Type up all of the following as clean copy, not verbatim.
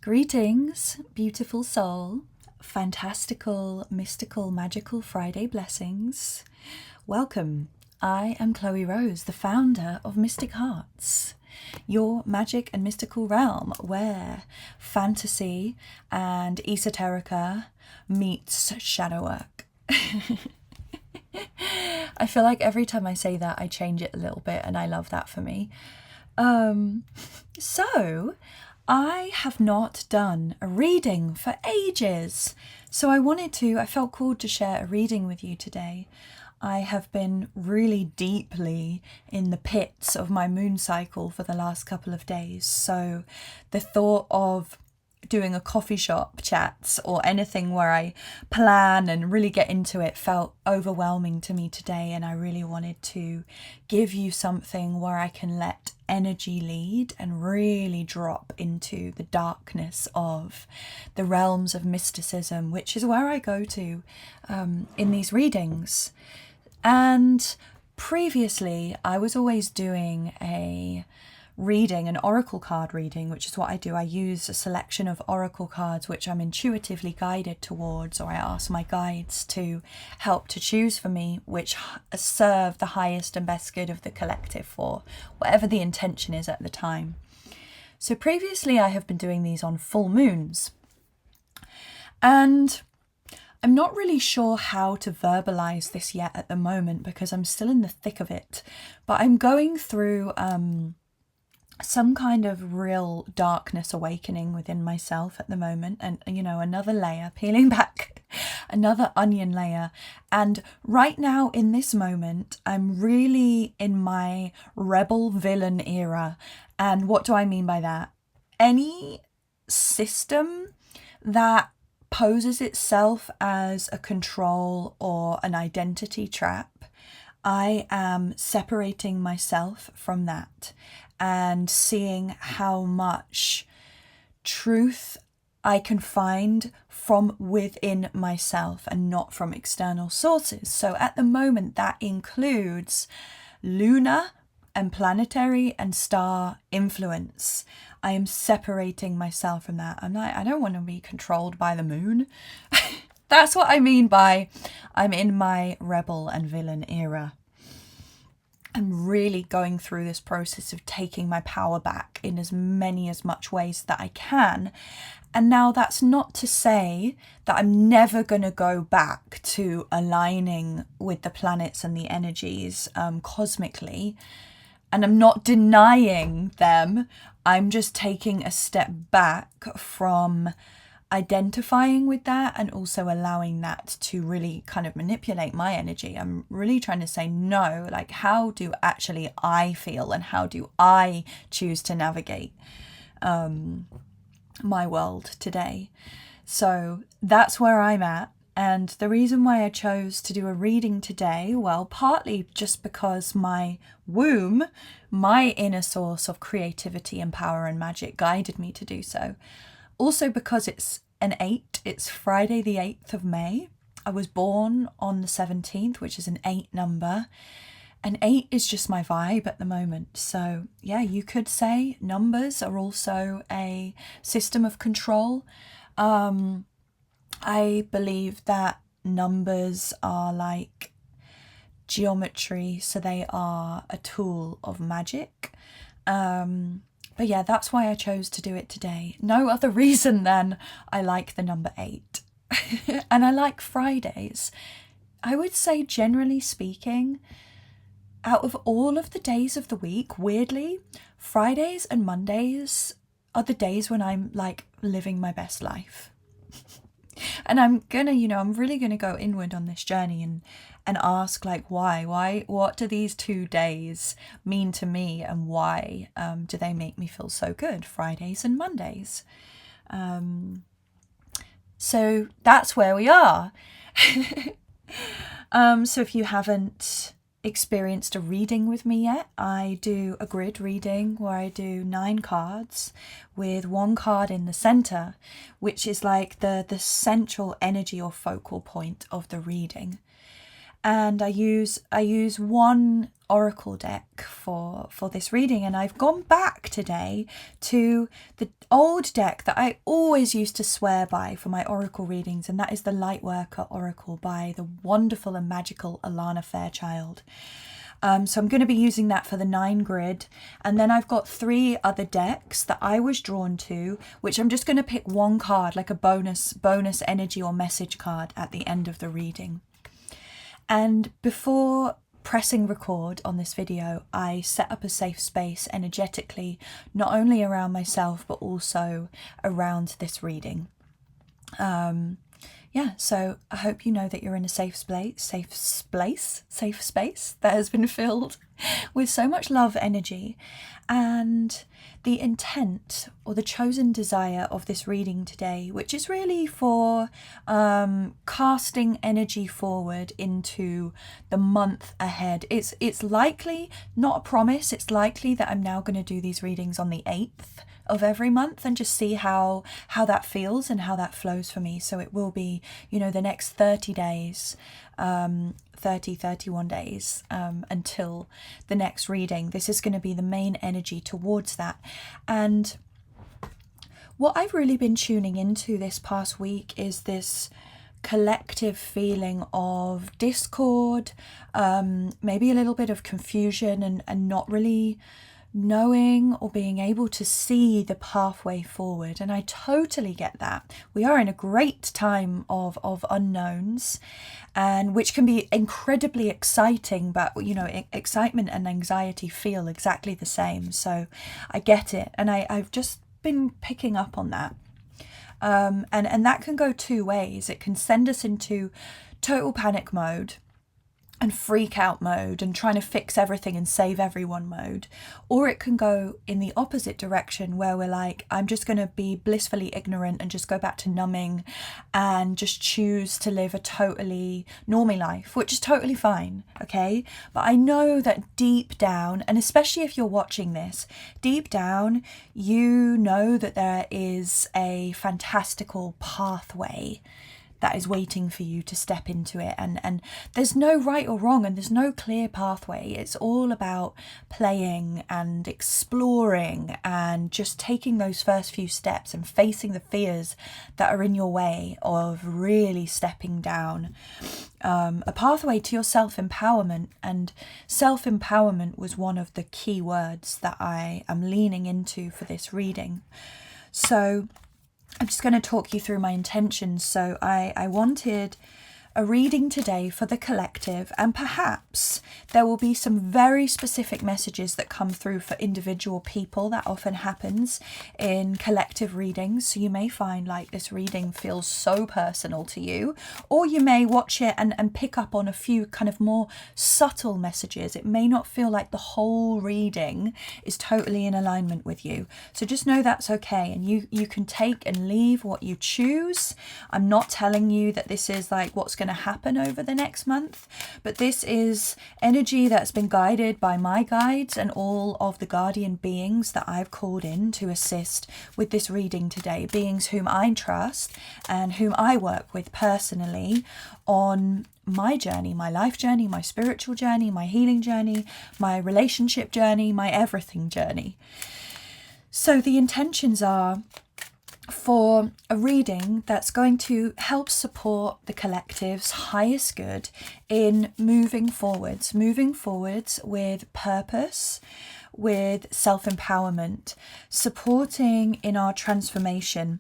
Greetings, beautiful soul, fantastical, mystical, magical Friday blessings. Welcome. I am Chloe Rose, the founder of Mystic Hearts, your magic and mystical realm where fantasy and esoterica meets shadow work. I feel like every time I say that, I change it a little bit, and I love that for me. So I have not done a reading for ages. So I felt called to share a reading with you today. I have been really deeply in the pits of my moon cycle for the last couple of days. So the thought of doing a coffee shop chats or anything where I plan and really get into it felt overwhelming to me today, and I really wanted to give you something where I can let energy lead and really drop into the darkness of the realms of mysticism, which is where I go to in these readings. And previously I was always doing an oracle card reading, which is what I do. I use a selection of oracle cards which I'm intuitively guided towards, or I ask my guides to help to choose for me, which serve the highest and best good of the collective for whatever the intention is at the time. So previously I have been doing these on full moons, and I'm not really sure how to verbalize this yet at the moment because I'm still in the thick of it, but I'm going through some kind of real darkness awakening within myself at the moment, and another layer peeling back, another onion layer. And right now in this moment I'm really in my rebel villain era. And what do I mean by that? Any system that poses itself as a control or an identity trap, I am separating myself from that and seeing how much truth I can find from within myself and not from external sources. So at the moment that includes lunar and planetary and star influence. I am separating myself from that. I don't want to be controlled by the moon. That's what I mean by I'm in my rebel and villain era. I'm really going through this process of taking my power back in as much ways that I can. And now that's not to say that I'm never going to go back to aligning with the planets and the energies cosmically. And I'm not denying them. I'm just taking a step back from identifying with that and also allowing that to really kind of manipulate my energy. I'm really trying to say no, like how do actually I feel and how do I choose to navigate my world today. So that's where I'm at. And the reason why I chose to do a reading today, well, partly just because my womb, my inner source of creativity and power and magic guided me to do so. Also because it's an 8, it's Friday the 8th of May. I was born on the 17th, which is an 8 number. And 8 is just my vibe at the moment. So yeah, you could say numbers are also a system of control. I believe that numbers are like geometry, so they are a tool of magic. But yeah, that's why I chose to do it today. No other reason than I like the number 8. And I like Fridays. I would say, generally speaking, out of all of the days of the week, weirdly, Fridays and Mondays are the days when I'm like living my best life. And I'm really gonna go inward on this journey and ask like why, what do these 2 days mean to me, and why do they make me feel so good, Fridays and Mondays? So that's where we are. So if you haven't experienced a reading with me yet, I do a grid reading where I do 9 cards with 1 card in the center, which is like the central energy or focal point of the reading. And I use one oracle deck for this reading, and I've gone back today to the old deck that I always used to swear by for my oracle readings, and that is the Lightworker Oracle by the wonderful and magical Alana Fairchild. So I'm going to be using that for the 9 grid, and then I've got 3 other decks that I was drawn to, which I'm just going to pick one card, like a bonus energy or message card at the end of the reading. And before pressing record on this video, I set up a safe space energetically, not only around myself but also around this reading. Yeah, so I hope you know that you're in a safe space that has been filled with so much love energy. And the intent or the chosen desire of this reading today, which is really for casting energy forward into the month ahead. It's likely, not a promise, it's likely that I'm now going to do these readings on the 8th of every month and just see how that feels and how that flows for me. So it will be, you know, the next 30 days, 31 days until the next reading. This is going to be the main energy towards that. And what I've really been tuning into this past week is this collective feeling of discord, maybe a little bit of confusion and not really knowing or being able to see the pathway forward. And I totally get that. We are in a great time of unknowns, and which can be incredibly exciting, but you know, excitement and anxiety feel exactly the same. So I get it, and I've just been picking up on that. And that can go 2 ways. It can send us into total panic mode and freak out mode and trying to fix everything and save everyone mode, or it can go in the opposite direction where we're like, I'm just going to be blissfully ignorant and just go back to numbing and just choose to live a totally normal life, which is totally fine, okay? But I know that deep down, and especially if you're watching this, deep down you know that there is a fantastical pathway that is waiting for you to step into it, and there's no right or wrong, and there's no clear pathway. It's all about playing and exploring and just taking those first few steps and facing the fears that are in your way of really stepping down a pathway to your self-empowerment. And self-empowerment was one of the key words that I am leaning into for this reading. So I'm just going to talk you through my intentions. So I wanted a reading today for the collective, and perhaps there will be some very specific messages that come through for individual people. That often happens in collective readings. So you may find like this reading feels so personal to you, or you may watch it and pick up on a few kind of more subtle messages. It may not feel like the whole reading is totally in alignment with you. So just know that's okay, and you can take and leave what you choose. I'm not telling you that this is like what's going to happen over the next month, but this is energy that's been guided by my guides and all of the guardian beings that I've called in to assist with this reading today, beings whom I trust and whom I work with personally on my journey, my life journey, my spiritual journey, my healing journey, my relationship journey, my everything journey. So the intentions are for a reading that's going to help support the collective's highest good in moving forwards with purpose, with self-empowerment, supporting in our transformation,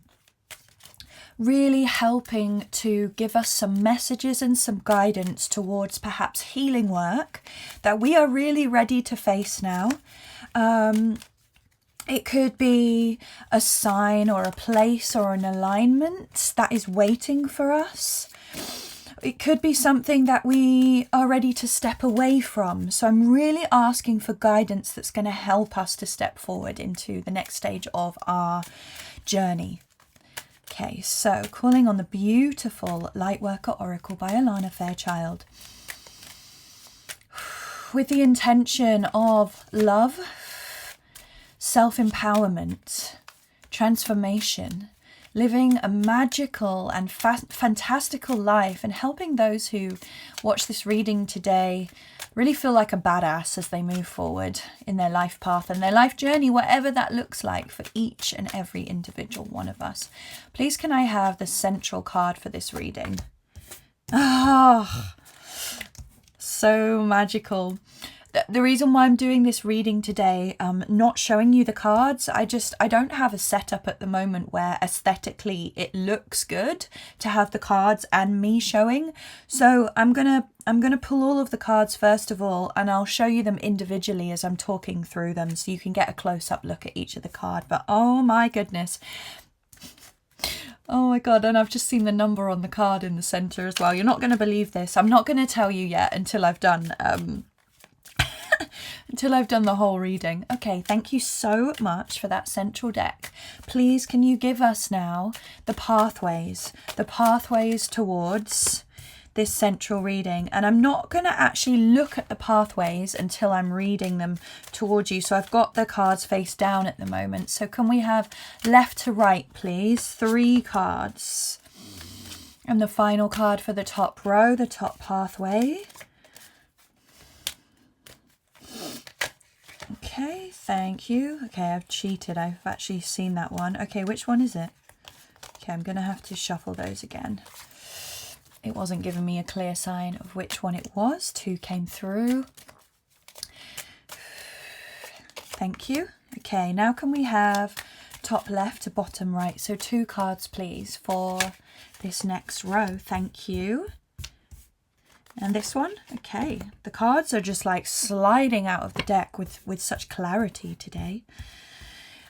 really helping to give us some messages and some guidance towards perhaps healing work that we are really ready to face now. It could be a sign or a place or an alignment that is waiting for us. It could be something that we are ready to step away from. So I'm really asking for guidance that's going to help us to step forward into the next stage of our journey. Okay, so calling on the beautiful Lightworker Oracle by Alana Fairchild, with the intention of love, self-empowerment, transformation, living a magical and fantastical life, and helping those who watch this reading today really feel like a badass as they move forward in their life path and their life journey, whatever that looks like for each and every individual one of us. Please can I have the central card for this reading? Ah, so magical. The reason why I'm doing this reading today, not showing you the cards, I don't have a setup at the moment where aesthetically it looks good to have the cards and me showing. So I'm gonna pull all of the cards first of all, and I'll show you them individually as I'm talking through them, so you can get a close-up look at each of the card. But oh my goodness. Oh my God, and I've just seen the number on the card in the center as well. You're not going to believe this. I'm not going to tell you yet until I've done until I've done the whole reading. Okay, thank you so much for that central deck. Please, can you give us now the pathways towards this central reading? And I'm not going to actually look at the pathways until I'm reading them towards you. So I've got the cards face down at the moment. So can we have left to right, please? 3 cards. And the final card for the top row, the top pathway. Okay, thank you. Okay, I've cheated. I've actually seen that one. Okay, which one is it? Okay, I'm going to have to shuffle those again. It wasn't giving me a clear sign of which one it was. 2 came through. Thank you. Okay, now can we have top left to bottom right? So 2 cards, please, for this next row. Thank you. And this one, okay. The cards are just like sliding out of the deck with such clarity today.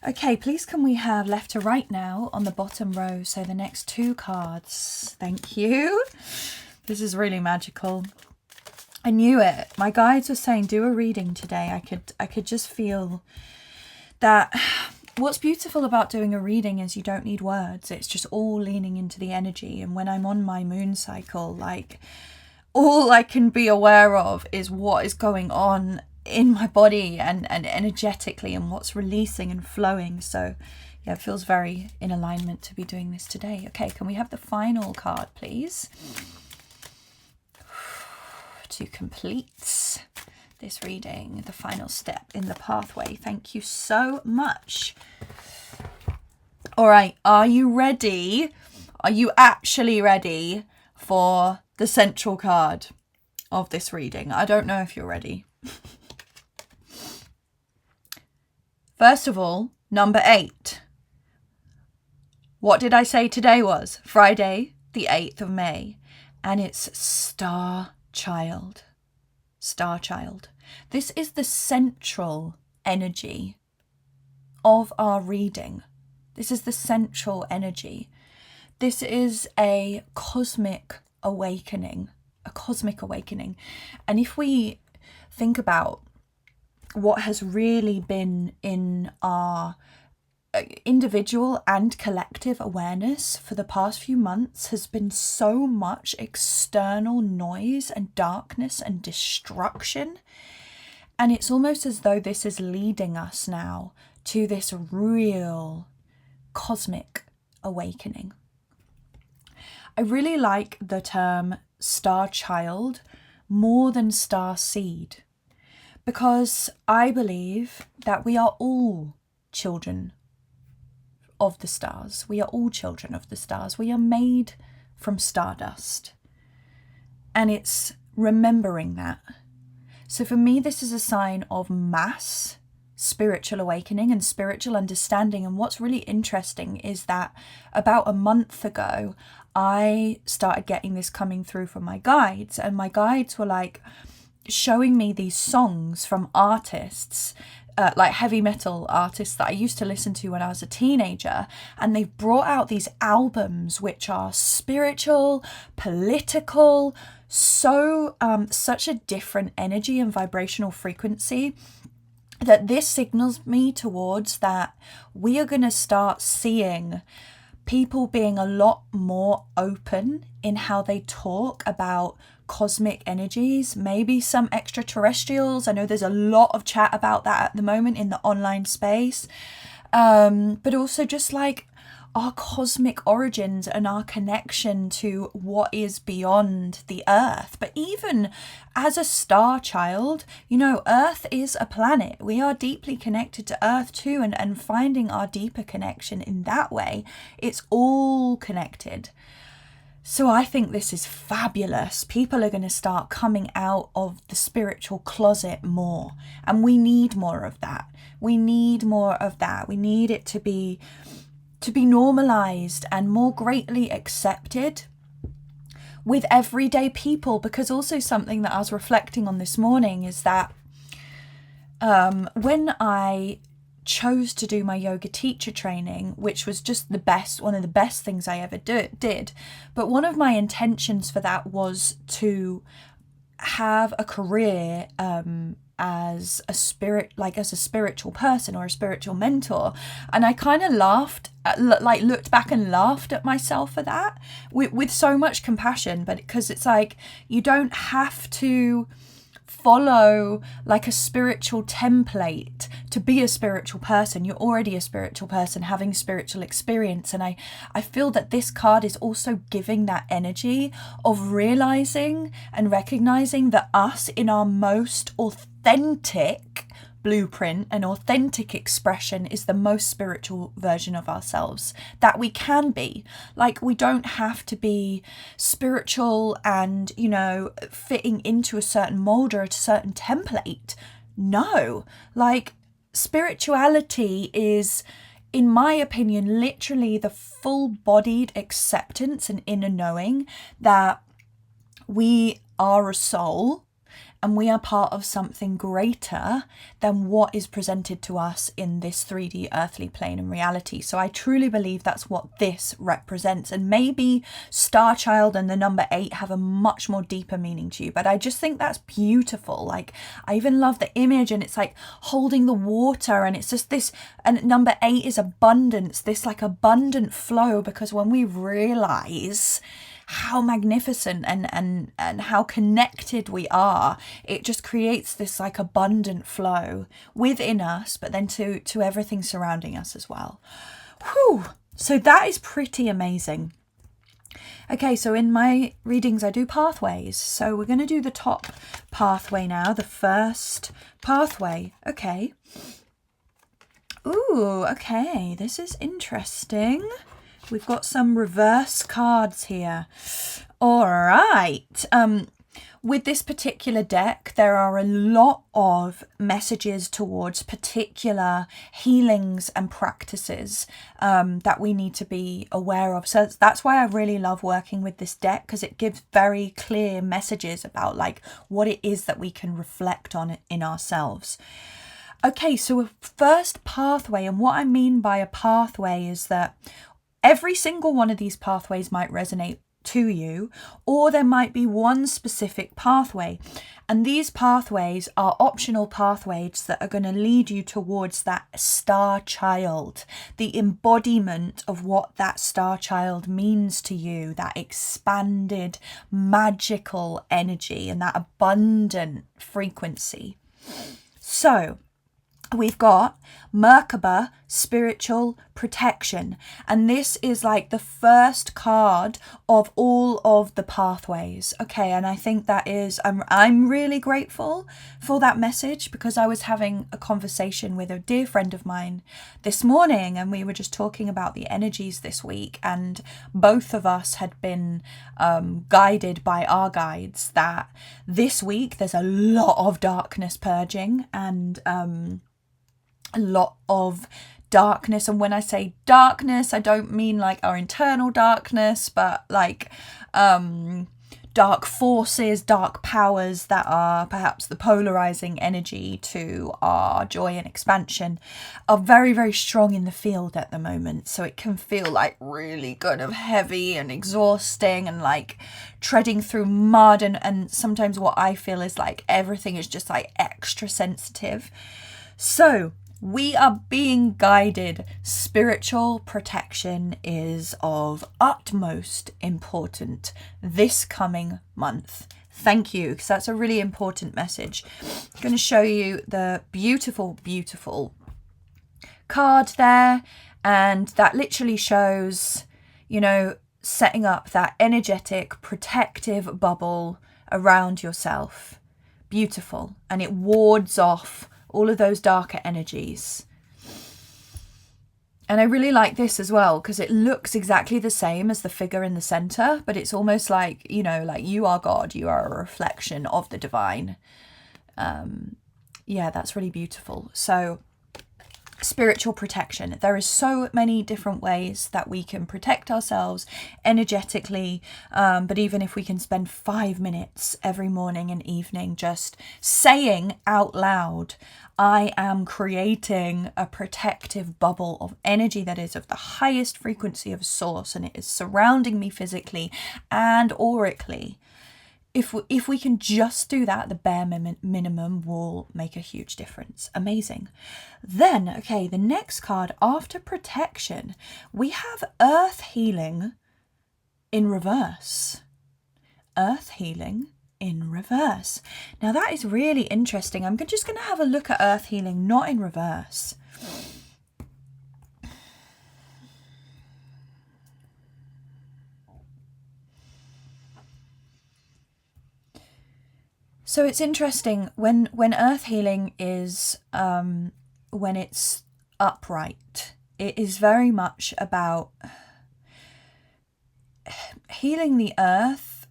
Okay, please can we have left to right now on the bottom row? So the next 2 cards. Thank you. This is really magical. I knew it. My guides were saying do a reading today. I could just feel that. What's beautiful about doing a reading is you don't need words. It's just all leaning into the energy. And when I'm on my moon cycle, like, all I can be aware of is what is going on in my body and energetically, and what's releasing and flowing. So yeah, it feels very in alignment to be doing this today. Okay, can we have the final card, please? To complete this reading, the final step in the pathway. Thank you so much. All right, are you ready? Are you actually ready for the central card of this reading? I don't know if you're ready. First of all, number 8. What did I say today was? Friday, the 8th of May. And it's Star Child. Star Child. This is the central energy of our reading. This is the central energy. This is a cosmic awakening, And if we think about what has really been in our individual and collective awareness for the past few months, has been so much external noise and darkness and destruction. And it's almost as though this is leading us now to this real cosmic awakening. I really like the term star child more than star seed, because I believe that we are all children of the stars. We are all children of the stars. We are made from stardust. And it's remembering that. So for me, this is a sign of mass spiritual awakening and spiritual understanding. And what's really interesting is that about a month ago, I started getting this coming through from my guides, and my guides were like showing me these songs from artists, like heavy metal artists that I used to listen to when I was a teenager, and they've brought out these albums which are spiritual, political, so such a different energy and vibrational frequency, that this signals me towards that we are going to start seeing people being a lot more open in how they talk about cosmic energies, maybe some extraterrestrials. I know there's a lot of chat about that at the moment in the online space, but also just like our cosmic origins and our connection to what is beyond the earth. But even as a star child, you know, Earth is a planet. We are deeply connected to Earth too, and finding our deeper connection in that way, it's all connected. So I think this is fabulous. People are going to start coming out of the spiritual closet more, and we need more of that. We need more of that. We need it to be normalized and more greatly accepted with everyday people. Because also something that I was reflecting on this morning is that when I chose to do my yoga teacher training, which was just one of the best things I ever did, but one of my intentions for that was to have a career as a spiritual person or a spiritual mentor. And I kind of looked back and laughed at myself for that with so much compassion, but because it's like, you don't have to follow like a spiritual template to be a spiritual person. You're already a spiritual person having spiritual experience. And I feel that this card is also giving that energy of realizing and recognizing that us in our most authentic blueprint and authentic expression is the most spiritual version of ourselves that we can be. Like, we don't have to be spiritual and, you know, fitting into a certain mold or a certain template. No, like, spirituality is, in my opinion, literally the full-bodied acceptance and inner knowing that we are a soul and we are part of something greater than what is presented to us in this 3D earthly plane and reality. So I truly believe that's what this represents. And maybe Star Child and the number 8 have a much more deeper meaning to you, but I just think that's beautiful. Like, I even love the image, and it's like holding the water, and it's just this, and number 8 is abundance, this like abundant flow, because when we realize how magnificent and how connected we are, it just creates this like abundant flow within us, but then to everything surrounding us as well. Whew. So that is pretty amazing. Okay, so in my readings I do pathways, so we're going to do the top pathway now, the first pathway. Okay. Ooh, okay, this is interesting. We've got some reverse cards here. All right. With this particular deck, there are a lot of messages towards particular healings and practices that we need to be aware of. So that's why I really love working with this deck, because it gives very clear messages about like what it is that we can reflect on in ourselves. Okay, so a first pathway, and what I mean by a pathway is that every single one of these pathways might resonate to you, or there might be one specific pathway. And these pathways are optional pathways that are going to lead you towards that star child, the embodiment of what that star child means to you, that expanded magical energy and that abundant frequency. So we've got Merkaba, spiritual protection, and this is like the first card of all of the pathways. Okay, and I think that is, I'm really grateful for that message, because I was having a conversation with a dear friend of mine this morning, and we were just talking about the energies this week, and both of us had been guided by our guides that this week there's a lot of darkness purging, and a lot of darkness. And when I say darkness, I don't mean like our internal darkness, but like dark forces, dark powers that are perhaps the polarizing energy to our joy and expansion are very, very strong in the field at the moment. So it can feel like really kind of heavy and exhausting and like treading through mud, and sometimes what I feel is like everything is just like extra sensitive. So we are being guided. Spiritual protection is of utmost importance this coming month. Thank you, because that's a really important message. I'm going to show you the beautiful, beautiful card there. And that literally shows, you know, setting up that energetic protective bubble around yourself. Beautiful. And it wards off all of those darker energies. And I really like this as well, because it looks exactly the same as the figure in the center, but it's almost like, you know, like you are God, you are a reflection of the divine. Yeah, that's really beautiful. So spiritual protection. There is so many different ways that we can protect ourselves energetically, but even if we can spend 5 minutes every morning and evening just saying out loud, I am creating a protective bubble of energy that is of the highest frequency of source, and it is surrounding me physically and aurically. If we can just do that, the bare minimum will make a huge difference. Amazing. Then, okay, the next card after protection, we have Earth Healing in reverse. Earth Healing in reverse. Now that is really interesting. I'm just going to have a look at Earth Healing, not in reverse. So it's interesting when Earth Healing is, when it's upright, it is very much about healing the earth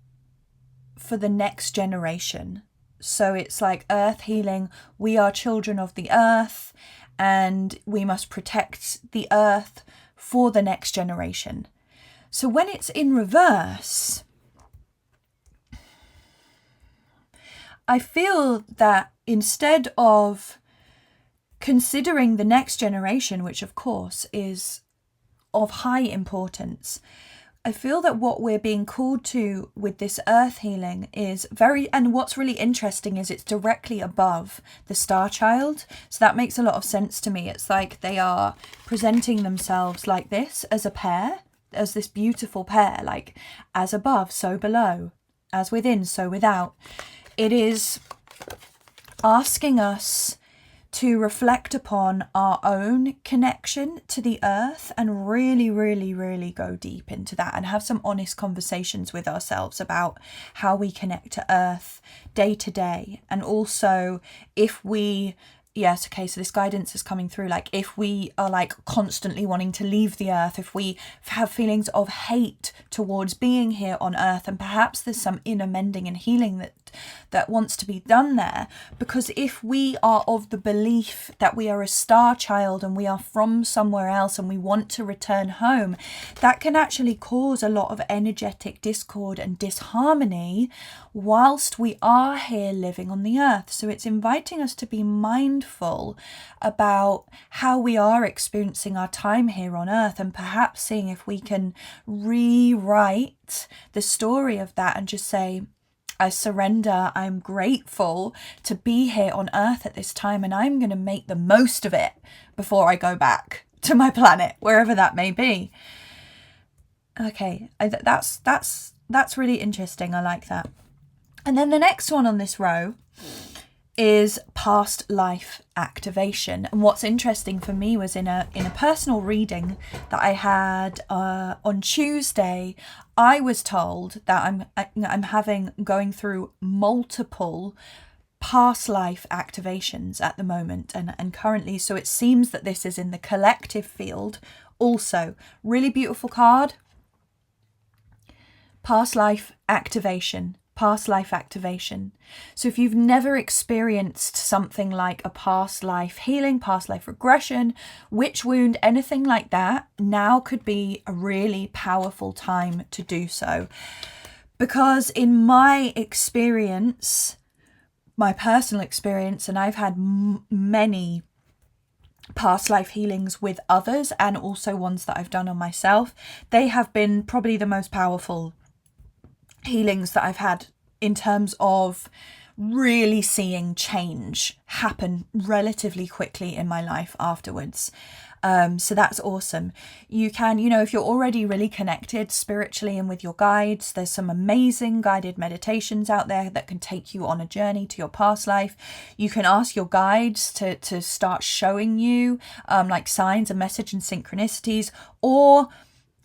for the next generation. So it's like Earth Healing, we are children of the earth and we must protect the earth for the next generation. So when it's in reverse, I feel that instead of considering the next generation, which of course is of high importance, I feel that what we're being called to with this Earth Healing is and what's really interesting is it's directly above the Star Child. So that makes a lot of sense to me. It's like they are presenting themselves like this as a pair, as this beautiful pair, like as above, so below, as within, so without. It is asking us to reflect upon our own connection to the earth and really, really, really go deep into that and have some honest conversations with ourselves about how we connect to earth day to day. And also if we, yes, okay, so this guidance is coming through, like if we are like constantly wanting to leave the earth, if we have feelings of hate towards being here on earth, and perhaps there's some inner mending and healing that wants to be done there. Because if we are of the belief that we are a star child and we are from somewhere else and we want to return home, that can actually cause a lot of energetic discord and disharmony whilst we are here living on the earth. So it's inviting us to be mindful about how we are experiencing our time here on earth, and perhaps seeing if we can rewrite the story of that and just say, I surrender, I'm grateful to be here on earth at this time, and I'm going to make the most of it before I go back to my planet, wherever that may be. Okay, that's really interesting. I like that. And then the next one on this row is past life activation. And what's interesting for me was in a personal reading that I had on Tuesday, I was told that I'm going through multiple past life activations at the moment and currently. So it seems that this is in the collective field also. Really beautiful card. Past life activation. Past life activation. So if you've never experienced something like a past life healing, past life regression, witch wound, anything like that, now could be a really powerful time to do so. Because in my experience, my personal experience, and I've had many past life healings with others and also ones that I've done on myself, they have been probably the most powerful healings that I've had in terms of really seeing change happen relatively quickly in my life afterwards. So that's awesome. You can, if you're already really connected spiritually and with your guides, there's some amazing guided meditations out there that can take you on a journey to your past life. You can ask your guides to start showing you like signs and message and synchronicities, or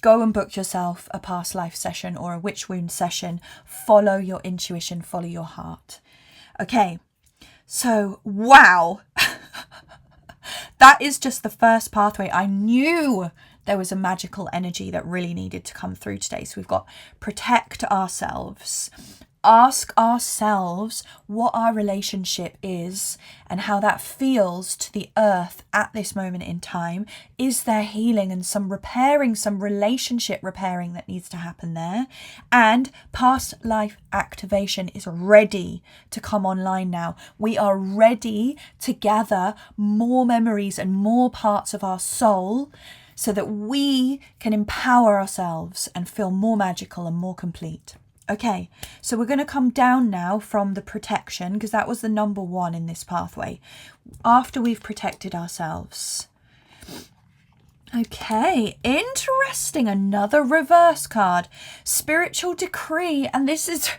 go and book yourself a past life session or a witch wound session. Follow your intuition, follow your heart. Okay, so wow. That is just the first pathway. I knew there was a magical energy that really needed to come through today. So we've got protect ourselves, ask ourselves what our relationship is and how that feels to the earth at this moment in time. Is there healing and some repairing, some relationship repairing that needs to happen there? And past life activation is ready to come online now. We are ready to gather more memories and more parts of our soul so that we can empower ourselves and feel more magical and more complete. Okay, so we're going to come down now from the protection, because that was the number one in this pathway, after we've protected ourselves. Okay, interesting. Another reverse card, spiritual decree. And this is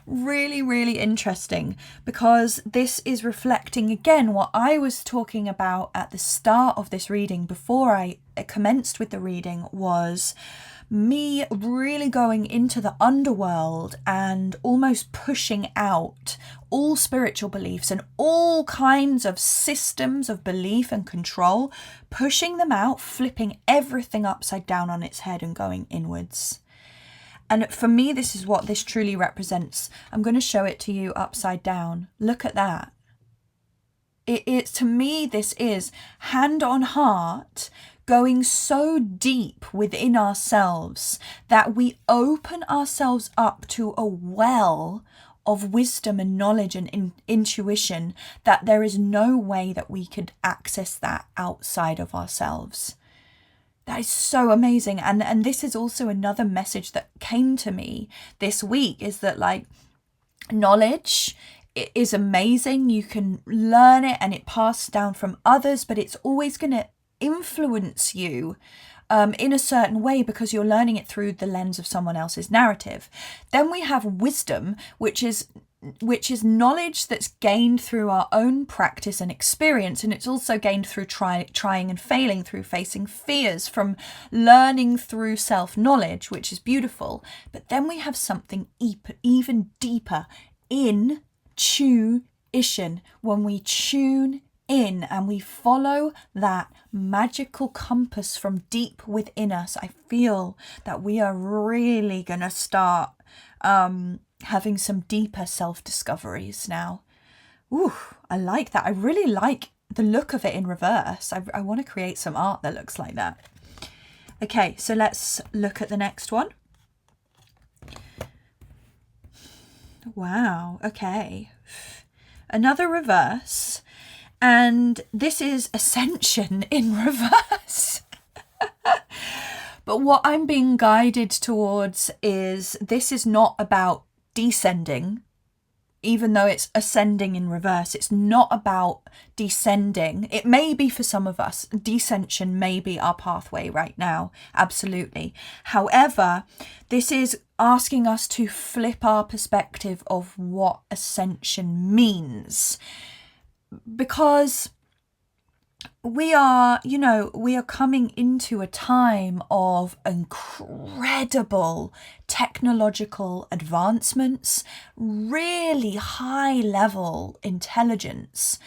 really, really interesting because this is reflecting again what I was talking about at the start of this reading before I commenced with the reading, was me really going into the underworld and almost pushing out all spiritual beliefs and all kinds of systems of belief and control, pushing them out, flipping everything upside down on its head and going inwards. And for me, this is what this truly represents. I'm going to show it to you upside down. Look at that. It's to me, this is hand on heart, going so deep within ourselves that we open ourselves up to a well of wisdom and knowledge and intuition that there is no way that we could access that outside of ourselves. That is so amazing. And this is also another message that came to me this week, is that like knowledge is amazing. You can learn it and it passes down from others, but it's always going to influence you in a certain way because you're learning it through the lens of someone else's narrative. Then we have wisdom, which is knowledge that's gained through our own practice and experience, and it's also gained through trying and failing, through facing fears, from learning through self-knowledge, which is beautiful. But then we have something even deeper, intuition, when we tune in and we follow that magical compass from deep within us. I feel that we are really gonna start having some deeper self-discoveries now. Ooh, I like that. I really like the look of it in reverse. I want to create some art that looks like that. Okay, so let's look at the next one. Wow, okay. Another reverse. And this is ascension in reverse. But what I'm being guided towards is this is not about descending, even though it's ascending in reverse. It's not about descending. It may be for some of us. Descension may be our pathway right now. Absolutely. However, this is asking us to flip our perspective of what ascension means. Because we are coming into a time of incredible technological advancements, really high level intelligence,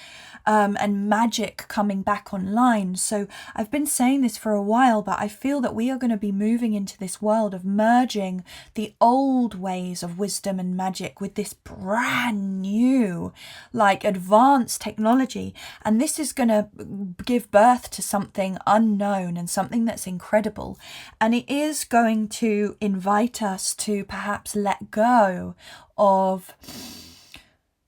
and magic coming back online. So I've been saying this for a while, but I feel that we are going to be moving into this world of merging the old ways of wisdom and magic with this brand new, like, advanced technology. And this is going to give birth to something unknown and something that's incredible. And it is going to invite us to perhaps let go of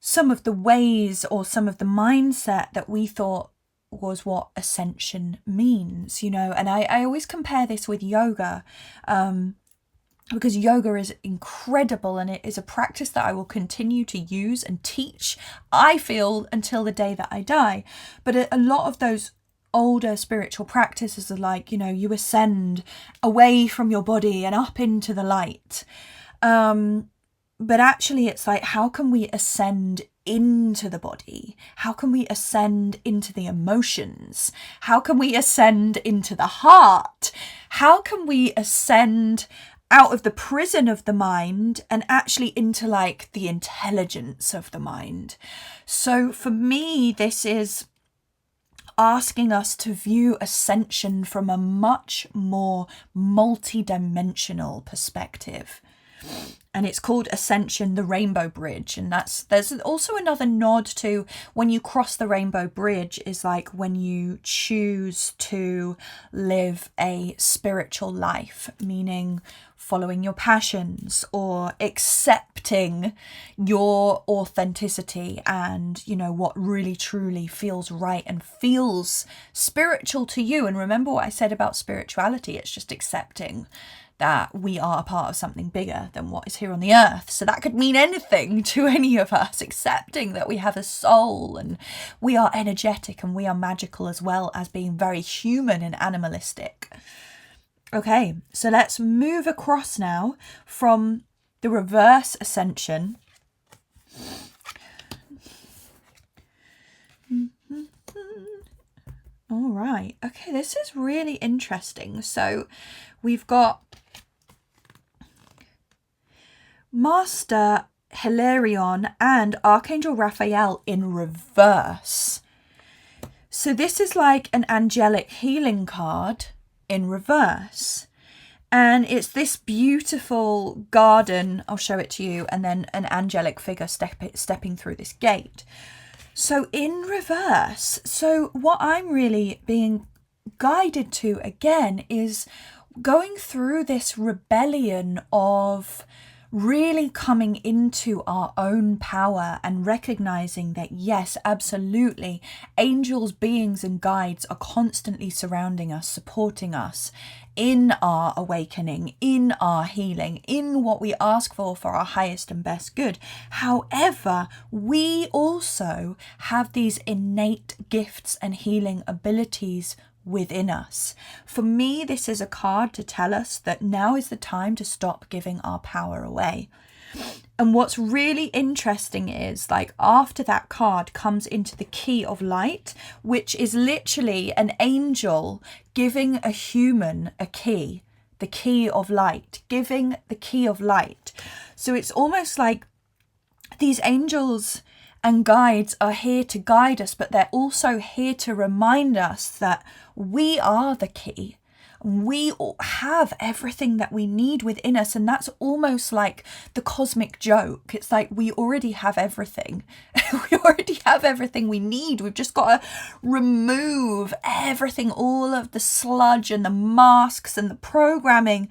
some of the ways or some of the mindset that we thought was what ascension means, and I always compare this with yoga, because yoga is incredible and it is a practice that I will continue to use and teach, I feel, until the day that I die. But a lot of those older spiritual practices are like, you know, you ascend away from your body and up into the light. But actually it's like, how can we ascend into the body? How can we ascend into the emotions? How can we ascend into the heart? How can we ascend out of the prison of the mind and actually into like the intelligence of the mind? So for me, this is asking us to view ascension from a much more multidimensional perspective. And it's called Ascension, the Rainbow Bridge. And there's also another nod to when you cross the Rainbow Bridge is like when you choose to live a spiritual life, meaning following your passions or accepting your authenticity and, you know, what really truly feels right and feels spiritual to you. And remember what I said about spirituality, it's just accepting that we are a part of something bigger than what is here on the earth. So that could mean anything to any of us, accepting that we have a soul and we are energetic and we are magical, as well as being very human and animalistic. Okay, so let's move across now from the reverse ascension. All right, okay, this is really interesting. So we've got Master Hilarion and Archangel Raphael in reverse. So this is like an angelic healing card in reverse. And it's this beautiful garden, I'll show it to you, and then an angelic figure stepping through this gate. So in reverse, so what I'm really being guided to again is going through this rebellion of really coming into our own power and recognizing that, yes, absolutely, angels, beings and guides are constantly surrounding us, supporting us in our awakening, in our healing, in what we ask for our highest and best good. However, we also have these innate gifts and healing abilities within us. For me, this is a card to tell us that now is the time to stop giving our power away. And what's really interesting is, like, after that card comes into the key of light, which is literally an angel giving a human a key, the key of light, giving the key of light. So it's almost like these angels and guides are here to guide us, but they're also here to remind us that we are the key. We have everything that we need within us, and that's almost like the cosmic joke. It's like we already have everything. We already have everything we need. We've just got to remove everything, all of the sludge and the masks and the programming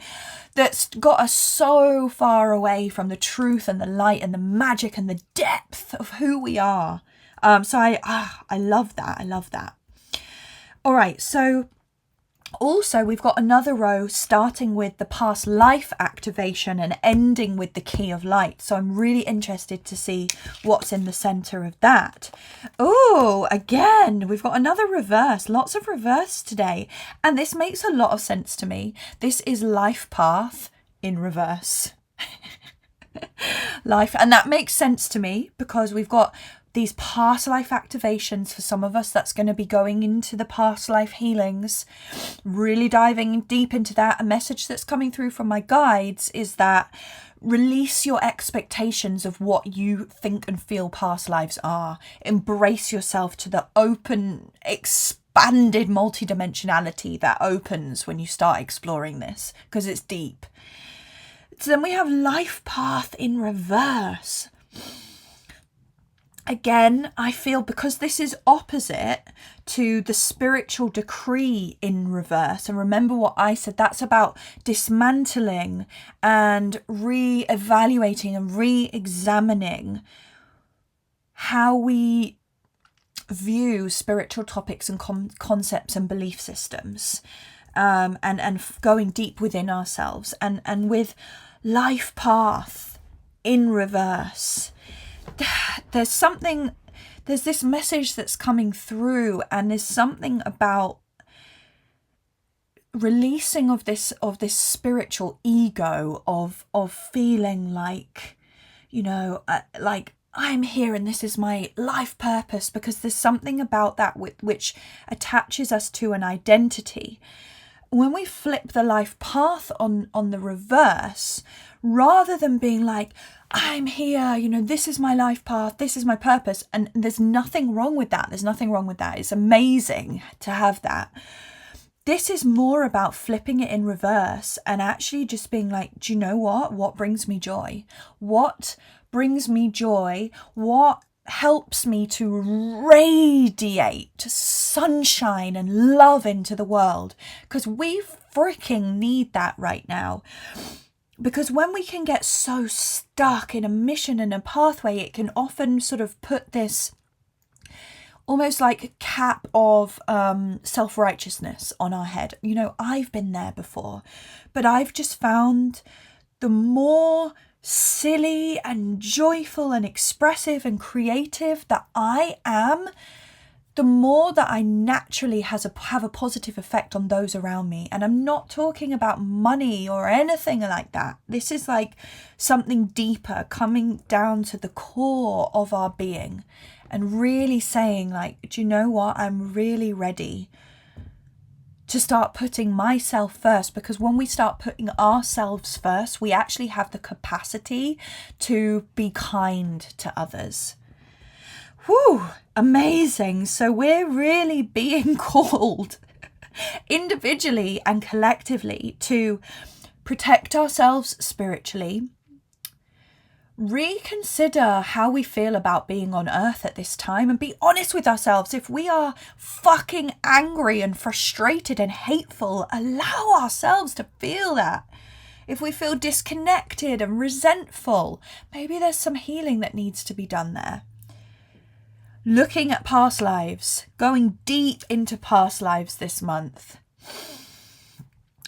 that's got us so far away from the truth and the light and the magic and the depth of who we are. So I love that. I love that. All right, so also, we've got another row starting with the past life activation and ending with the key of light. So I'm really interested to see what's in the center of that. Oh, again, we've got another reverse. Lots of reverse today. And this makes a lot of sense to me. This is life path in reverse. Life. And that makes sense to me because we've got these past life activations. For some of us, that's going to be going into the past life healings, really diving deep into that. A message that's coming through from my guides is that release your expectations of what you think and feel past lives are. Embrace yourself to the open, expanded multidimensionality that opens when you start exploring this, because it's deep. So then we have life path in reverse. Again, I feel because this is opposite to the spiritual decree in reverse. And remember what I said, that's about dismantling and re-evaluating and re-examining how we view spiritual topics and concepts and belief systems, and going deep within ourselves. And with life path in reverse, there's something there's this message that's coming through, and there's something about releasing of this spiritual ego of feeling like, you know, like I'm here and this is my life purpose, because there's something about that which attaches us to an identity. When we flip the life path on the reverse, rather than being like, I'm here, you know, this is my life path, this is my purpose, and there's nothing wrong with that. There's nothing wrong with that. It's amazing to have that. This is more about flipping it in reverse and actually just being like, do you know what? What brings me joy? What brings me joy? What helps me to radiate sunshine and love into the world? Because we freaking need that right now. Because when we can get so stuck in a mission and a pathway, it can often sort of put this almost like a cap of self-righteousness on our head. You know, I've been there before, but I've just found the more silly and joyful and expressive and creative that I am, the more that I naturally have a positive effect on those around me. And I'm not talking about money or anything like that. This is like something deeper, coming down to the core of our being and really saying like, do you know what? I'm really ready to start putting myself first, because when we start putting ourselves first, we actually have the capacity to be kind to others. Whew, amazing. So we're really being called individually and collectively to protect ourselves spiritually, reconsider how we feel about being on earth at this time, and be honest with ourselves. If we are fucking angry and frustrated and hateful, allow ourselves to feel that. If we feel disconnected and resentful, maybe there's some healing that needs to be done there. Looking at past lives, going deep into past lives this month.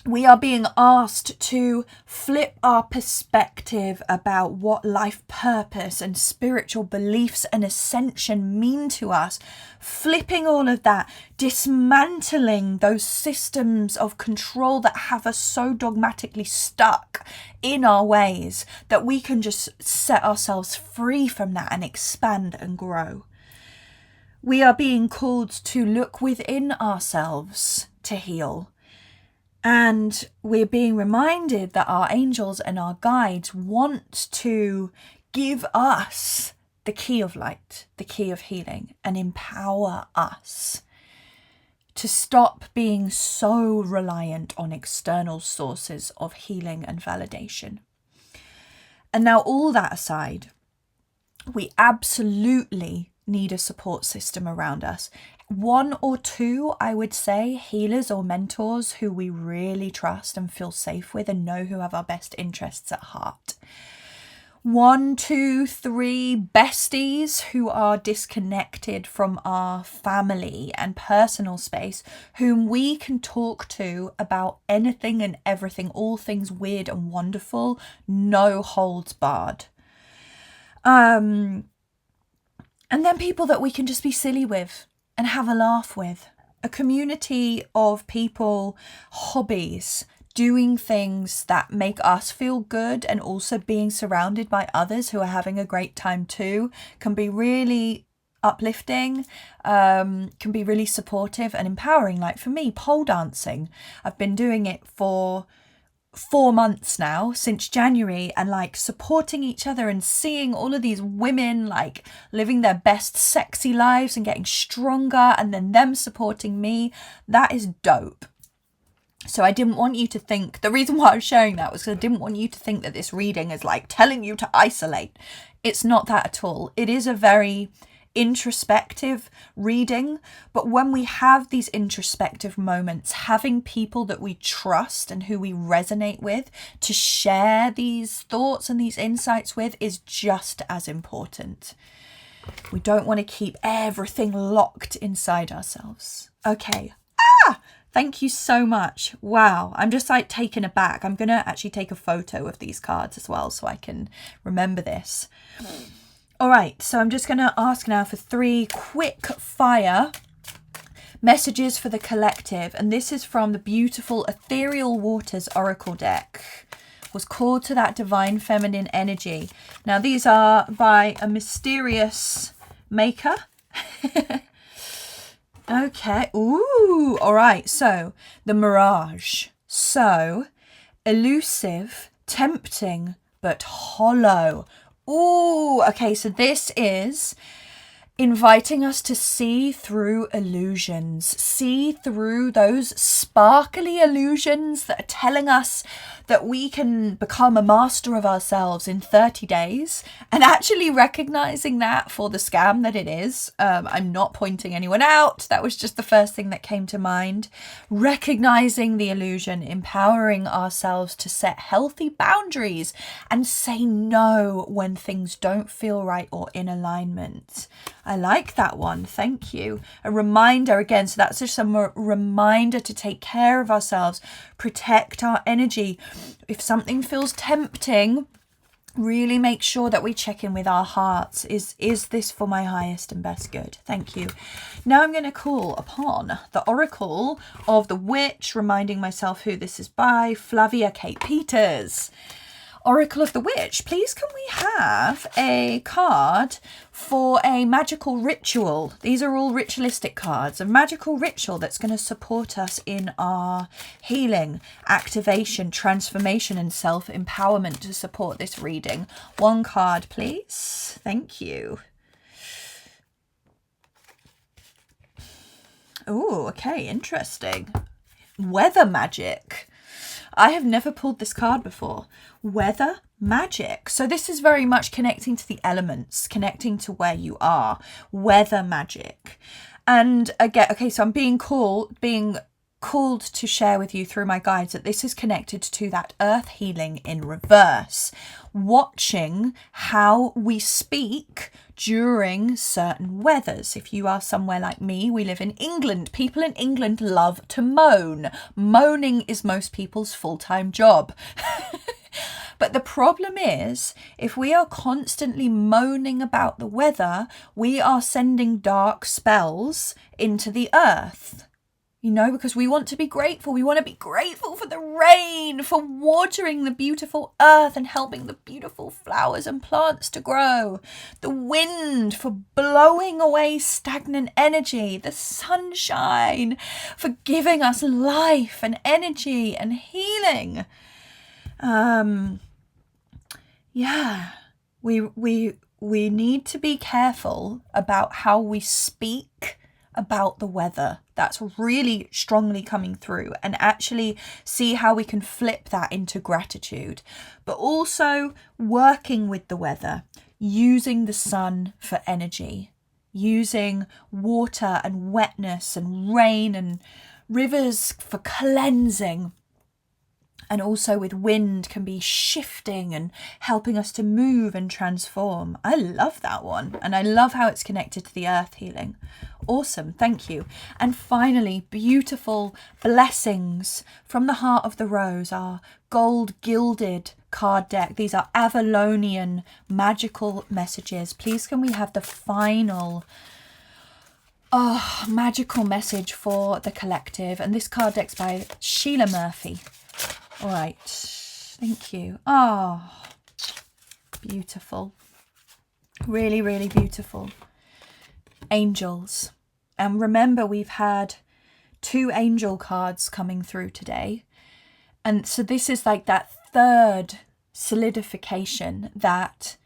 We are being asked to flip our perspective about what life purpose and spiritual beliefs and ascension mean to us. Flipping all of that, dismantling those systems of control that have us so dogmatically stuck in our ways that we can just set ourselves free from that and expand and grow. We are being called to look within ourselves to heal. And we're being reminded that our angels and our guides want to give us the key of light, the key of healing, and empower us to stop being so reliant on external sources of healing and validation. And now, all that aside, we absolutely need a support system around us. One or two, I would say, healers or mentors who we really trust and feel safe with and know who have our best interests at heart. 1, 2, 3 besties who are disconnected from our family and personal space, whom we can talk to about anything and everything, all things weird and wonderful, no holds barred. And then people that we can just be silly with and have a laugh with. A community of people, hobbies, doing things that make us feel good, and also being surrounded by others who are having a great time too, can be really uplifting, can be really supportive and empowering. Like for me, pole dancing, I've been doing it for 4 months now, since January, and like supporting each other and seeing all of these women like living their best sexy lives and getting stronger, and then them supporting me, that is dope. So I didn't want you to think, the reason why I was sharing that was because I didn't want you to think that this reading is like telling you to isolate. It's not that at all. It is a very introspective reading, but when we have these introspective moments, having people that we trust and who we resonate with to share these thoughts and these insights with is just as important. We don't want to keep everything locked inside ourselves. Okay. Thank you so much. Wow, I'm just like taken aback. I'm gonna actually take a photo of these cards as well so I can remember this. All right, so I'm just going to ask now for 3 quick fire messages for the collective. And this is from the beautiful Ethereal Waters Oracle deck. Was called to that divine feminine energy. Now, these are by a mysterious maker. Okay. Ooh. All right. So, the mirage. So, elusive, tempting, but hollow. Ooh. Okay. So, this is inviting us to see through illusions, see through those sparkly illusions that are telling us that we can become a master of ourselves in 30 days, and actually recognizing that for the scam that it is. I'm not pointing anyone out. That was just the first thing that came to mind. Recognizing the illusion, empowering ourselves to set healthy boundaries and say no when things don't feel right or in alignment. I like that one. Thank you. A reminder again. So that's just a reminder to take care of ourselves, protect our energy. If something feels tempting, really make sure that we check in with our hearts. Is this for my highest and best good? Thank you. Now I'm going to call upon the Oracle of the Witch, reminding myself who this is by, Flavia Kate Peters. Oracle of the Witch, please can we have a card for a magical ritual? These are all ritualistic cards. A magical ritual that's going to support us in our healing, activation, transformation and self-empowerment to support this reading. 1 card, please. Thank you. Oh, okay, interesting. Weather magic. I have never pulled this card before. Weather magic. So this is very much connecting to the elements, connecting to where you are. Weather magic. And again, okay, so I'm being called to share with you through my guides that this is connected to that earth healing in reverse. Watching how we speak during certain weathers. If you are somewhere like me, we live in England. People in England love to moan. Moaning is most people's full-time job. But the problem is, if we are constantly moaning about the weather, we are sending dark spells into the earth. You know, because we want to be grateful. We want to be grateful for the rain, for watering the beautiful earth and helping the beautiful flowers and plants to grow. The wind for blowing away stagnant energy. The sunshine for giving us life and energy and healing. Yeah, we need to be careful about how we speak about the weather. That's really strongly coming through, and actually see how we can flip that into gratitude, but also working with the weather, using the sun for energy, using water and wetness and rain and rivers for cleansing. And also with wind can be shifting and helping us to move and transform. I love that one. And I love how it's connected to the earth healing. Awesome. Thank you. And finally, beautiful blessings from the Heart of the Rose, our gold gilded card deck. These are Avalonian magical messages. Please can we have the final magical message for the collective? And this card deck's by Sheila Murphy. All right, thank you. Oh, beautiful. Really, really beautiful. Angels. And remember, we've had 2 angel cards coming through today. And so this is like that third solidification that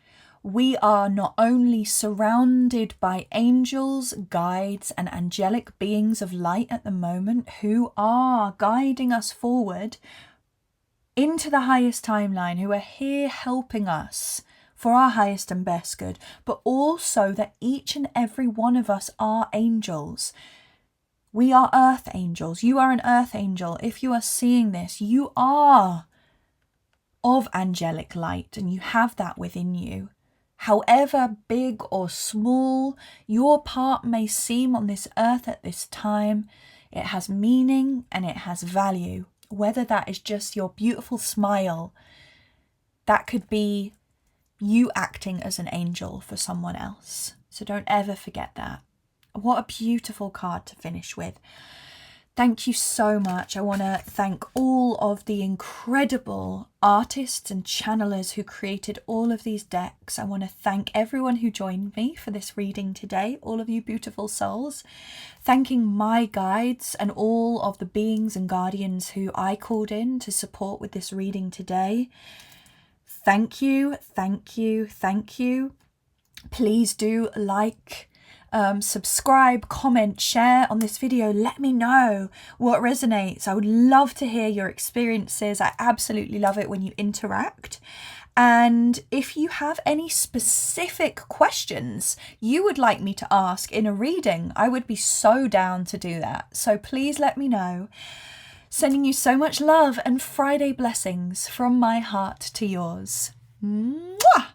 we are not only surrounded by angels, guides, and angelic beings of light at the moment who are guiding us forward into the highest timeline, who are here helping us for our highest and best good, but also that each and every one of us are angels. We are earth angels. You are an earth angel. If you are seeing this, you are of angelic light and you have that within you. However big or small your part may seem on this earth at this time, it has meaning and it has value. Whether that is just your beautiful smile, that could be you acting as an angel for someone else. So don't ever forget that. What a beautiful card to finish with. Thank you so much. I want to thank all of the incredible artists and channelers who created all of these decks. I want to thank everyone who joined me for this reading today, all of you beautiful souls. Thanking my guides and all of the beings and guardians who I called in to support with this reading today. Thank you, thank you, thank you. Please do like, subscribe, comment, share on this video. Let me know what resonates. I would love to hear your experiences. I absolutely love it when you interact. And if you have any specific questions you would like me to ask in a reading, I would be so down to do that. So please let me know. Sending you so much love and Friday blessings from my heart to yours. Mwah!